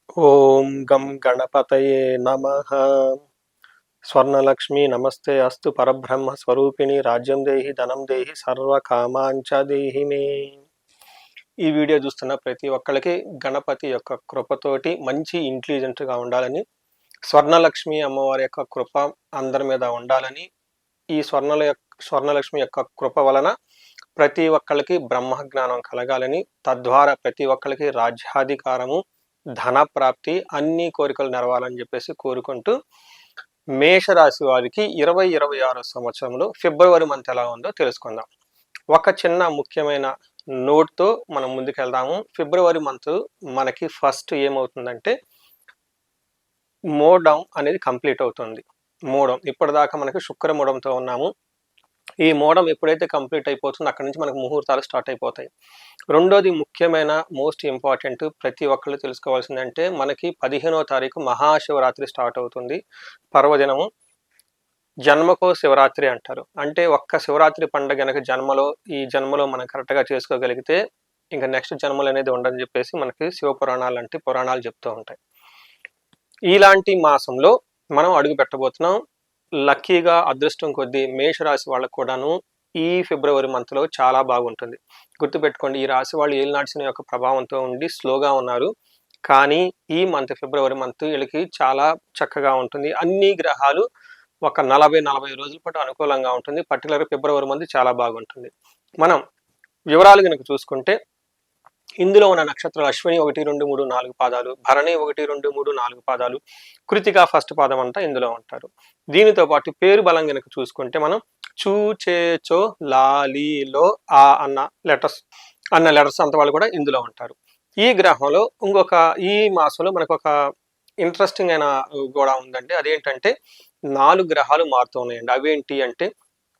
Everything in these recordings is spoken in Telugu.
ఓం గం గణపతయే నమః. స్వర్ణలక్ష్మి నమస్తే అస్తు పరబ్రహ్మ స్వరూపిణి రాజ్యం దేహి ధనం దేహి సర్వకామాంచ దేహి మే. ఈ వీడియో చూస్తున్న ప్రతి ఒక్కరికి గణపతి యొక్క కృపతోటి మంచి ఇంటెలిజెంట్గా ఉండాలని, స్వర్ణలక్ష్మి అమ్మవారి యొక్క కృప అందరి మీద ఉండాలని, ఈ స్వర్ణలక్ష్మి యొక్క కృప వలన ప్రతి ఒక్కరికి బ్రహ్మజ్ఞానం కలగాలని, తద్వారా ప్రతి ఒక్కరికి రాజ్యాధికారము, ధన ప్రాప్తి, అన్ని కోరికలు నెరవాలని చెప్పేసి కోరుకుంటూ, మేషరాశి వారికి 2026 సంవత్సరంలో ఫిబ్రవరి మంత్ ఎలా ఉందో తెలుసుకుందాం. ఒక చిన్న ముఖ్యమైన నోట్తో మనం ముందుకెళ్దాము. ఫిబ్రవరి మంత్ మనకి ఫస్ట్ ఏమవుతుందంటే మోడం అనేది కంప్లీట్ అవుతుంది. మోడం ఇప్పటిదాకా మనకి శుక్ర మోడంతో ఉన్నాము. ఈ మోడం ఎప్పుడైతే కంప్లీట్ అయిపోతుందో అక్కడి నుంచి మనకు ముహూర్తాలు స్టార్ట్ అయిపోతాయి. రెండోది ముఖ్యమైన మోస్ట్ ఇంపార్టెంట్ ప్రతి ఒక్కళ్ళు తెలుసుకోవాల్సిందంటే మనకి 15వ తారీఖు మహాశివరాత్రి స్టార్ట్ అవుతుంది. పర్వదినము జన్మకో శివరాత్రి అంటారు. అంటే ఒక్క శివరాత్రి పండుగ గనక ఈ జన్మలో మనం కరెక్ట్గా చేసుకోగలిగితే ఇంకా నెక్స్ట్ జన్మలు అనేది ఉండని చెప్పేసి మనకి శివ పురాణాలు లాంటి పురాణాలు చెప్తూ ఉంటాయి. ఇలాంటి మాసంలో మనం అడుగు పెట్టబోతున్నాం. లక్కీగా అదృష్టం కొద్దీ మేషరాశి వాళ్ళకు కూడాను ఈ ఫిబ్రవరి మంత్లో చాలా బాగుంటుంది. గుర్తుపెట్టుకోండి, ఈ రాశి వాళ్ళు ఏలినాటి శని యొక్క ప్రభావంతో ఉండి స్లోగా ఉన్నారు. కానీ ఈ మంత్ ఫిబ్రవరి మంత్ వీళ్ళకి చాలా చక్కగా ఉంటుంది. అన్ని గ్రహాలు ఒక 40 రోజుల పాటు అనుకూలంగా ఉంటుంది. పర్టికులర్గా ఫిబ్రవరి మంత్ చాలా బాగుంటుంది. మనం వివరాలు కనుక చూసుకుంటే ఇందులో ఉన్న నక్షత్రాలు అశ్విని 1, 2, 3, 4 పాదాలు, భరణి 1, 2, 3, 4 పాదాలు, కృతిక ఫస్ట్ పాదం అంతా ఇందులో ఉంటారు. దీనితో పాటు పేరు బలం కనుక చూసుకుంటే మనం చూ, చే, చో, లాలీలో ఆ అన్న లెటర్స్ అంత వాళ్ళు కూడా ఇందులో ఉంటారు. ఈ గ్రహంలో ఈ మాసంలో మనకు ఒక ఇంట్రెస్టింగ్ అయిన కూడా ఉందండి. అదేంటంటే 4 గ్రహాలు మారుతూ ఉన్నాయండి. అవేంటి అంటే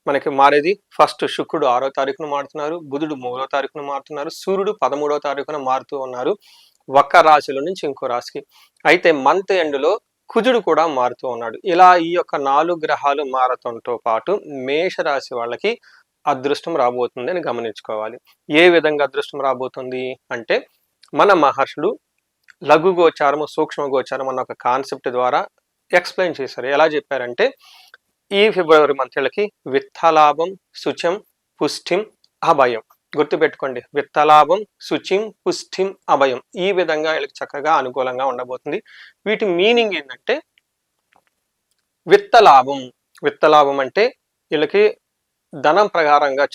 మనకి మారేది ఫస్ట్ శుక్రుడు 6వ తారీఖున మారుతున్నారు, బుధుడు 3వ తారీఖున మారుతున్నారు, సూర్యుడు 13వ తారీఖున మారుతూ ఉన్నారు ఒక్క రాశిలో నుంచి ఇంకో రాశికి. అయితే మంత్ ఎండ్లో కుజుడు కూడా మారుతూ ఉన్నాడు. ఇలా ఈ యొక్క 4 గ్రహాలు మారటంతో పాటు మేషరాశి వాళ్ళకి అదృష్టం రాబోతుంది అని గమనించుకోవాలి. ఏ విధంగా అదృష్టం రాబోతుంది అంటే మన మహర్షులు లఘు గోచారము, సూక్ష్మ గోచారం అన్న ఒక కాన్సెప్ట్ ద్వారా ఎక్స్ప్లెయిన్ చేశారు. ఎలా చెప్పారంటే ఈ ఫిబ్రవరి మంత్లకి విత్తలాభం, శుచం, పుష్టిం, అభయం. గుర్తుపెట్టుకోండి, విత్తలాభం, శుచిం, పుష్టిం, అభయం. ఈ విధంగా వీళ్ళకి చక్కగా అనుకూలంగా ఉండబోతుంది. వీటి మీనింగ్ ఏంటంటే విత్తలాభం అంటే వీళ్ళకి ధనం ప్రకారంగా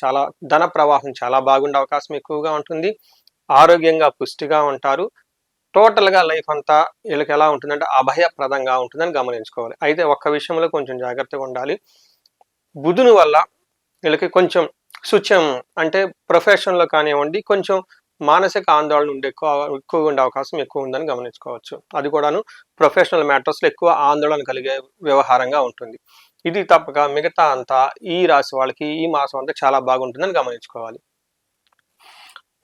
ధన ప్రవాహం చాలా బాగుండే అవకాశం ఎక్కువగా ఉంటుంది. ఆరోగ్యంగా పుష్టిగా ఉంటారు. టోటల్గా లైఫ్ అంతా వీళ్ళకి ఎలా ఉంటుందంటే అభయప్రదంగా ఉంటుందని గమనించుకోవాలి. అయితే ఒక్క విషయంలో కొంచెం జాగ్రత్తగా ఉండాలి. బుధుని వల్ల వీళ్ళకి కొంచెం శుచ్యం అంటే ప్రొఫెషన్లో కానివ్వండి, కొంచెం మానసిక ఆందోళన ఎక్కువగా ఉండే అవకాశం ఎక్కువ ఉందని గమనించుకోవచ్చు. అది కూడాను ప్రొఫెషనల్ మ్యాటర్స్లో ఎక్కువ ఆందోళన కలిగే వ్యవహారంగా ఉంటుంది. ఇది తప్పక మిగతా అంతా ఈ రాశి వాళ్ళకి ఈ మాసం అంతా చాలా బాగుంటుందని గమనించుకోవాలి.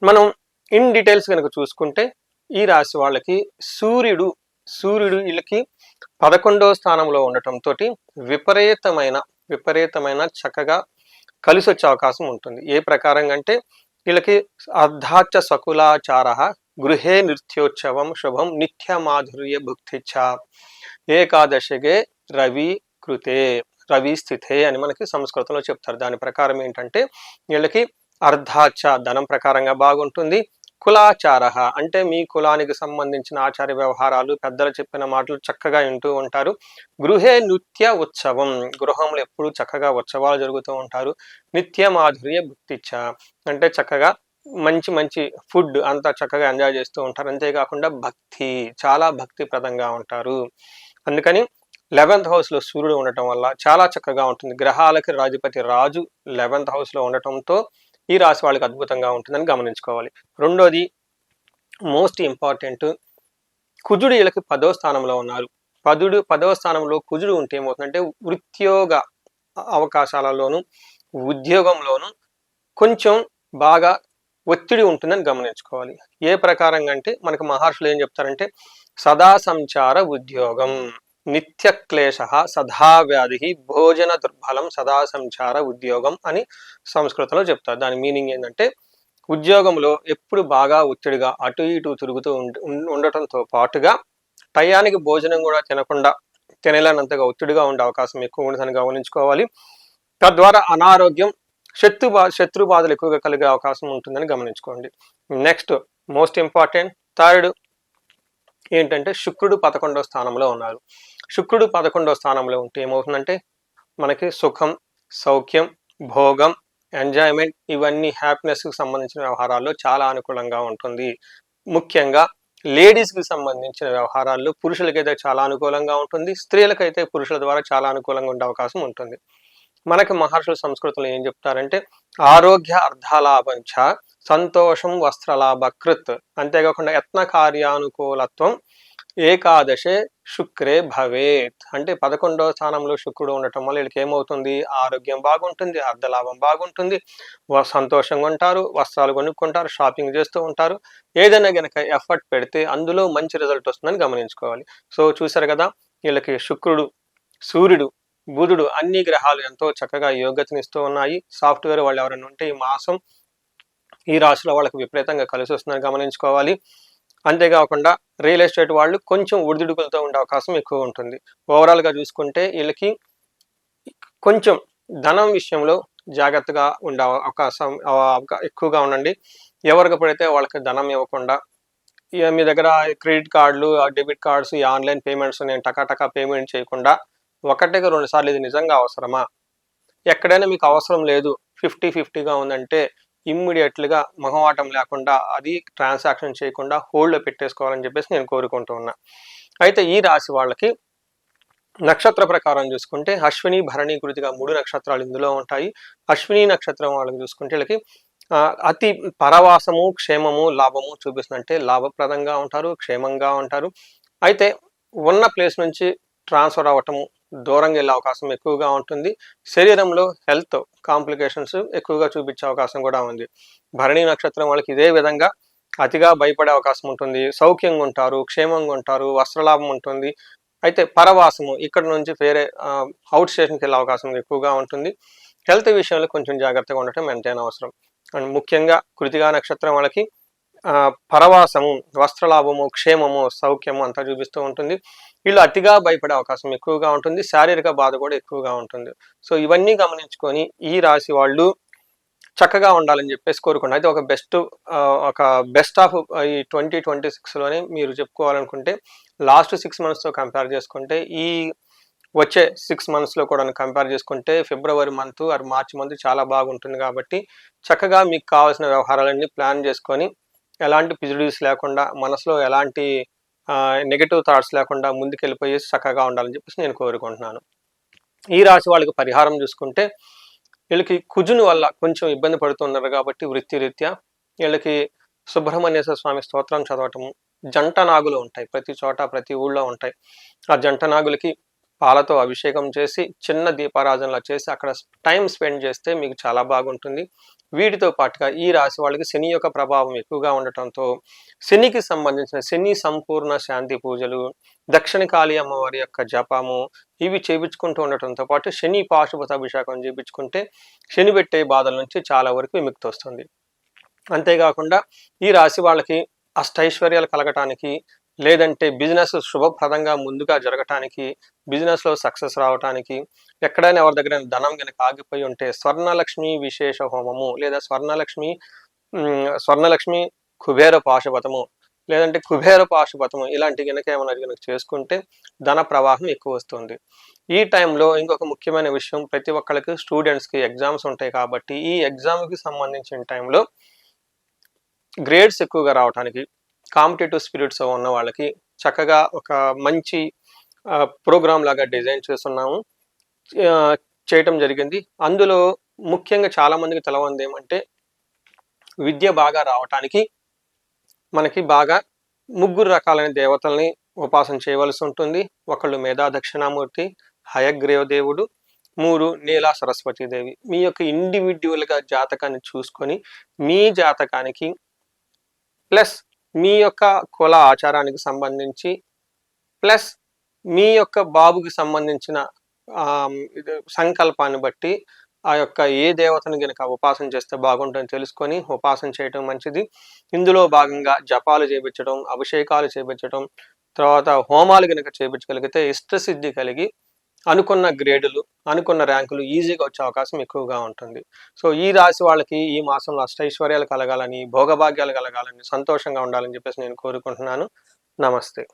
మనం ఇన్ డీటెయిల్స్ కనుక చూసుకుంటే ఈ రాశి వాళ్ళకి సూర్యుడు వీళ్ళకి 11వ స్థానంలో ఉండటంతో విపరీతమైన చక్కగా కలిసి వచ్చే అవకాశం ఉంటుంది. ఏ ప్రకారంగా అంటే వీళ్ళకి అర్ధాచ సకులాచార గృహే నృత్యోత్సవం శుభం నిత్య మాధుర్య భుక్తిచ్చ ఏకాదశిగే రవి స్థితే అని మనకి సంస్కృతంలో చెప్తారు. దాని ప్రకారం ఏంటంటే వీళ్ళకి అర్ధాచ ధనం ప్రకారంగా బాగుంటుంది. కులాచార అంటే మీ కులానికి సంబంధించిన ఆచార వ్యవహారాలు, పెద్దలు చెప్పిన మాటలు చక్కగా వింటూ ఉంటారు. గృహే నృత్య ఉత్సవం, గృహంలో ఎప్పుడు చక్కగా ఉత్సవాలు జరుగుతూ ఉంటారు. నిత్య మాధుర్య భుక్తిచ్చ అంటే చక్కగా మంచి ఫుడ్ అంతా చక్కగా ఎంజాయ్ చేస్తూ ఉంటారు. అంతేకాకుండా చాలా భక్తిప్రదంగా ఉంటారు. అందుకని 11th హౌస్లో సూర్యుడు ఉండటం వల్ల చాలా చక్కగా ఉంటుంది. గ్రహాలకి రాజు 11th హౌస్లో ఉండటంతో ఈ రాశి వాళ్ళకి అద్భుతంగా ఉంటుందని గమనించుకోవాలి. రెండోది మోస్ట్ ఇంపార్టెంట్, కుజుడు వీళ్ళకి 10వ స్థానంలో ఉన్నారు. 10వ స్థానంలో కుజుడు ఉంటే ఏమవుతుందంటే ఉద్యోగ అవకాశాలలోను ఉద్యోగంలోను కొంచెం బాగా ఒత్తిడి ఉంటుందని గమనించుకోవాలి. ఏ ప్రకారంగా అంటే మనకు మహర్షులు ఏం చెప్తారంటే సదా సంచార ఉద్యోగం, నిత్య క్లేశ సదా వ్యాధి, భోజన దుర్బలం, సదా సంచార ఉద్యోగం అని సంస్కృతంలో చెప్తారు. దాని మీనింగ్ ఏంటంటే ఉద్యోగంలో ఎప్పుడు బాగా ఒత్తిడిగా అటు ఇటు తిరుగుతూ ఉండటంతో పాటుగా టయానికి భోజనం కూడా తినకుండా తినలేనంతగా ఒత్తిడిగా ఉండే అవకాశం ఎక్కువ ఉంటుందని గమనించుకోవాలి. తద్వారా అనారోగ్యం, శత్రు బాధలు ఎక్కువగా కలిగే అవకాశం ఉంటుందని గమనించుకోండి. నెక్స్ట్ మోస్ట్ ఇంపార్టెంట్ థర్డ్ ఏంటంటే శుక్రుడు 11వ స్థానంలో ఉన్నారు. శుక్రుడు 11వ స్థానంలో ఉంటే ఏమవుతుందంటే మనకి సుఖం, సౌఖ్యం, భోగం, ఎంజాయ్మెంట్ ఇవన్నీ హ్యాపీనెస్కి సంబంధించిన వ్యవహారాల్లో చాలా అనుకూలంగా ఉంటుంది. ముఖ్యంగా లేడీస్కి సంబంధించిన వ్యవహారాల్లో పురుషులకైతే చాలా అనుకూలంగా ఉంటుంది, స్త్రీలకైతే పురుషుల ద్వారా చాలా అనుకూలంగా ఉండే అవకాశం ఉంటుంది. మనకి మహర్షుల సంస్కృతిలో ఏం చెప్తారంటే ఆరోగ్య అర్ధలాభంచ సంతోషం వస్త్రలాభ కృత్, అంతేకాకుండా యత్న కార్యానుకూలత్వం ఏకాదశే శుక్రే భవేత్. అంటే 11వ స్థానంలో శుక్రుడు ఉండటం వల్ల వీళ్ళకి ఏమవుతుంది, ఆరోగ్యం బాగుంటుంది, అర్ధలాభం బాగుంటుంది, సంతోషంగా ఉంటారు, వస్త్రాలు కొనుక్కుంటారు, షాపింగ్ చేస్తూ ఉంటారు. ఏదైనా గనక ఎఫర్ట్ పెడితే అందులో మంచి రిజల్ట్ వస్తుందని గమనించుకోవాలి. సో చూసారు కదా, వీళ్ళకి శుక్రుడు, సూర్యుడు, బుధుడు అన్ని గ్రహాలు ఎంతో చక్కగా యోగ్యతనిస్తూ ఉన్నాయి. సాఫ్ట్వేర్ వాళ్ళు ఎవరైనా ఉంటే ఈ మాసం ఈ రాశిలో వాళ్ళకి విపరీతంగా కలిసి వస్తుందని గమనించుకోవాలి. అంతేకాకుండా రియల్ ఎస్టేట్ వాళ్ళు కొంచెం ఒడిదుడుకులతో ఉండే అవకాశం ఎక్కువ ఉంటుంది. ఓవరాల్గా చూసుకుంటే వీళ్ళకి కొంచెం ధనం విషయంలో జాగ్రత్తగా ఉండే అవకాశం ఎక్కువగా ఉండండి. ఎవరికి పడితే వాళ్ళకి ధనం ఇవ్వకుండా, మీ దగ్గర క్రెడిట్ కార్డులు, డెబిట్ కార్డ్స్, ఈ ఆన్లైన్ పేమెంట్స్ నేను టకాటకా పేమెంట్ చేయకుండా 1-2 సార్లు ఇది నిజంగా అవసరమా, ఎక్కడైనా మీకు అవసరం లేదు 50-50గా ఉందంటే ఇమ్మీడియట్లుగా మొహమాటం లేకుండా అది ట్రాన్సాక్షన్ చేయకుండా హోల్డ్లో పెట్టేసుకోవాలని చెప్పేసి నేను కోరుకుంటూ ఉన్నా. అయితే ఈ రాశి వాళ్ళకి నక్షత్ర ప్రకారం చూసుకుంటే అశ్విని, భరణి, కృతిక 3 నక్షత్రాలు ఇందులో ఉంటాయి. అశ్విని నక్షత్రం వాళ్ళకి చూసుకుంటే వీళ్ళకి అతి పరవాసము, క్షేమము, లాభము చూపిస్తుంది. అంటే లాభప్రదంగా ఉంటారు, క్షేమంగా ఉంటారు. అయితే ఉన్న ప్లేస్ నుంచి ట్రాన్స్ఫర్ అవ్వటము, దూరంగా వెళ్ళే అవకాశం ఎక్కువగా ఉంటుంది. శరీరంలో హెల్త్ కాంప్లికేషన్స్ ఎక్కువగా చూపించే అవకాశం కూడా ఉంది. భరణి నక్షత్రం వాళ్ళకి ఇదే విధంగా అతిగా భయపడే అవకాశం ఉంటుంది, సౌఖ్యంగా ఉంటారు, క్షేమంగా ఉంటారు, వస్త్రలాభం ఉంటుంది. అయితే పరవాసము, ఇక్కడ నుంచి వేరే అవుట్ స్టేషన్కి వెళ్ళే అవకాశం ఎక్కువగా ఉంటుంది. హెల్త్ విషయంలో కొంచెం జాగ్రత్తగా ఉండటం ఎంతైనా అవసరం. అండ్ ముఖ్యంగా కృతికా నక్షత్రం వాళ్ళకి పరవాసము, వస్త్రలాభము, క్షేమము, సౌఖ్యము అంతా చూపిస్తూ ఉంటుంది. వీళ్ళు అతిగా భయపడే అవకాశం ఎక్కువగా ఉంటుంది, శారీరక బాధ కూడా ఎక్కువగా ఉంటుంది. సో ఇవన్నీ గమనించుకొని ఈ రాశి వాళ్ళు చక్కగా ఉండాలని చెప్పేసి కోరుకోండి. అయితే ఒక బెస్ట్ ఆఫ్ ఈ 2026లోనే మీరు చెప్పుకోవాలనుకుంటే లాస్ట్ 6 monthsతో కంపేర్ చేసుకుంటే ఈ వచ్చే 6 monthsలో కూడా కంపేర్ చేసుకుంటే ఫిబ్రవరి మంత్ ఆర్ మార్చి మంత్ చాలా బాగుంటుంది. కాబట్టి చక్కగా మీకు కావాల్సిన వ్యవహారాలన్నీ ప్లాన్ చేసుకొని ఎలాంటి పిజిడిస్ లేకుండా, మనసులో ఎలాంటి నెగటివ్ థాట్స్ లేకుండా ముందుకెళ్ళిపోయి చక్కగా ఉండాలని చెప్పేసి నేను కోరుకుంటున్నాను. ఈ రాశి వాళ్ళకి పరిహారం చూసుకుంటే వీళ్ళకి కుజుని వల్ల కొంచెం ఇబ్బంది పడుతున్నారు కాబట్టి వృత్తిరీత్యా వీళ్ళకి సుబ్రహ్మణ్యేశ్వర స్వామి స్తోత్రం చదవటము, జంట నాగులు ఉంటాయి ప్రతి చోట, ప్రతి ఊళ్ళో ఉంటాయి. ఆ జంట నాగులకి పాలతో అభిషేకం చేసి చిన్న దీపారాధనలా చేసి అక్కడ టైం స్పెండ్ చేస్తే మీకు చాలా బాగుంటుంది. వీటితో పాటుగా ఈ రాశి వాళ్ళకి శని యొక్క ప్రభావం ఎక్కువగా ఉండటంతో శనికి సంబంధించిన శని సంపూర్ణ శాంతి పూజలు, దక్షిణ కాళీ అమ్మవారి యొక్క జపము ఇవి చేయించుకుంటూ ఉండటంతో పాటు శని పాశుపత అభిషేకం చేయించుకుంటే శని పెట్టే బాధల నుంచి చాలా వరకు విముక్తి వస్తుంది. అంతేకాకుండా ఈ రాశి వాళ్ళకి అష్టైశ్వర్యాలు కలగటానికి, లేదంటే బిజినెస్ శుభప్రదంగా ముందుగా జరగటానికి, బిజినెస్లో సక్సెస్ రావటానికి, ఎక్కడైనా ఎవరి దగ్గర ధనం కనుక ఆగిపోయి ఉంటే స్వర్ణలక్ష్మి విశేష హోమము, లేదా స్వర్ణలక్ష్మి కుబేర పాశుపతము, లేదంటే కుబేర పాశుపతము ఇలాంటి కనుక ఏమైనా చేసుకుంటే ధన ప్రవాహం ఎక్కువ వస్తుంది. ఈ టైంలో ఇంకొక ముఖ్యమైన విషయం, ప్రతి ఒక్కరికి స్టూడెంట్స్కి ఎగ్జామ్స్ ఉంటాయి కాబట్టి ఈ ఎగ్జామ్కి సంబంధించిన టైంలో గ్రేడ్స్ ఎక్కువగా రావడానికి, కాంపిటేటివ్ స్పిరిట్స్ ఉన్న వాళ్ళకి చక్కగా ఒక మంచి ప్రోగ్రామ్ లాగా డిజైన్ చేస్తున్నాము, చేయటం జరిగింది. అందులో ముఖ్యంగా చాలా మందికి తెలవంది ఏమంటే విద్య బాగా రావటానికి మనకి బాగా 3 రకాలైన దేవతల్ని ఉపాసన చేయవలసి ఉంటుంది. ఒకళ్ళు మేధా దక్షిణామూర్తి, హయగ్రీవ దేవుడు, 3 నీలా సరస్వతీదేవి. మీ యొక్క ఇండివిడ్యువల్గా జాతకాన్ని చూసుకొని మీ జాతకానికి ప్లస్ మీ యొక్క కుల ఆచారానికి సంబంధించి ప్లస్ మీ యొక్క బాబుకి సంబంధించిన సంకల్పాన్ని బట్టి ఆ యొక్క ఏ దేవతను గనక ఉపాసన చేస్తే బాగుంటుందని తెలుసుకొని ఉపాసన చేయటం మంచిది. ఇందులో భాగంగా జపాలు చేయించడం, అభిషేకాలు చేయించడం, తర్వాత హోమాలు గనుక చేపించగలిగితే ఇష్టసిద్ధి కలిగి అనుకున్న గ్రేడులు, అనుకున్న ర్యాంకులు ఈజీగా వచ్చే అవకాశం ఎక్కువగా ఉంటుంది. సో, ఈ రాశి వాళ్ళకి ఈ మాసంలో అష్టైశ్వర్యాలు కలగాలని, భోగభాగ్యాలు కలగాలని, సంతోషంగా ఉండాలని చెప్పేసి నేను కోరుకుంటున్నాను. నమస్తే.